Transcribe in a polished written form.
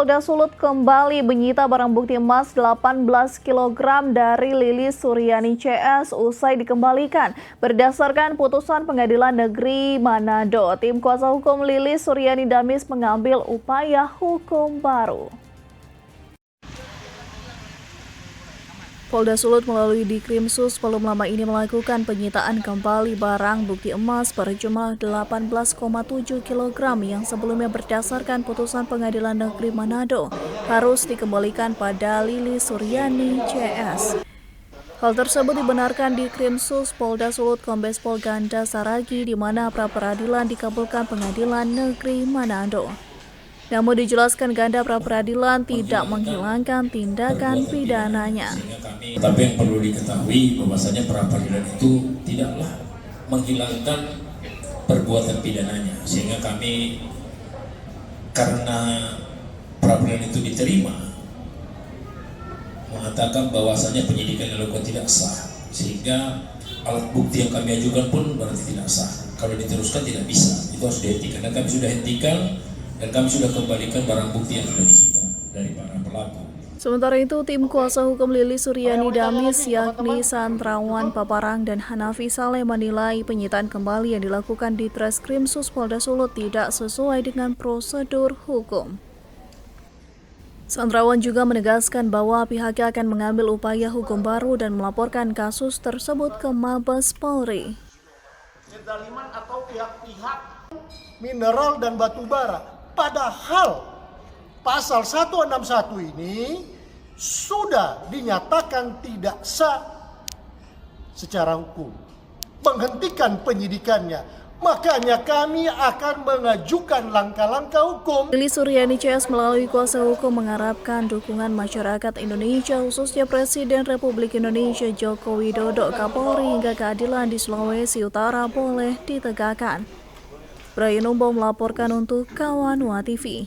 Polda Sulut kembali menyita barang bukti emas 18 kg dari Lilis Suryani CS usai dikembalikan. Berdasarkan putusan Pengadilan Negeri Manado, tim kuasa hukum Lilis Suryani Damis mengambil upaya hukum baru. Polda Sulut melalui Dikrimsus belum lama ini melakukan penyitaan kembali barang bukti emas berjumlah 18,7 kg yang sebelumnya berdasarkan putusan Pengadilan Negeri Manado harus dikembalikan pada Lilis Suryani CS. Hal tersebut dibenarkan di Krimsus Polda Sulut Kombes Pol Ganda Saragi di mana pra-peradilan dikabulkan Pengadilan Negeri Manado. Namun dijelaskan Ganda pra-peradilan tidak menghilangkan tindakan pidananya. Tapi yang perlu diketahui bahwasanya pra-peradilan itu tidaklah menghilangkan perbuatan pidananya, sehingga kami karena pra-peradilan itu diterima mengatakan bahwasanya penyidikan yang dilakukan tidak sah, sehingga alat bukti yang kami ajukan pun berarti tidak sah. Kalau diteruskan tidak bisa, itu harus dihentikan. Dan kami sudah hentikan dan kami sudah kembalikan barang bukti yang sudah disita dari para pelaku. Sementara itu, tim kuasa hukum Lilis Suryani Damis yakni Santrawan Paparang dan Hanafi Saleh menilai penyitaan kembali yang dilakukan di Treskrimsus Polda Sulut tidak sesuai dengan prosedur hukum. Santrawan juga menegaskan bahwa pihaknya akan mengambil upaya hukum baru dan melaporkan kasus tersebut ke Mabes Polri. Kezaliman atau pihak-pihak mineral dan batu bara. Padahal pasal 161 ini sudah dinyatakan tidak sah secara hukum. Menghentikan penyidikannya. Makanya kami akan mengajukan langkah-langkah hukum. Lilis Suryani CS melalui kuasa hukum mengharapkan dukungan masyarakat Indonesia khususnya Presiden Republik Indonesia Joko Widodo, Kapolri hingga keadilan di Sulawesi Utara boleh ditegakkan. Brian Umbo melaporkan untuk Kawan Wa TV.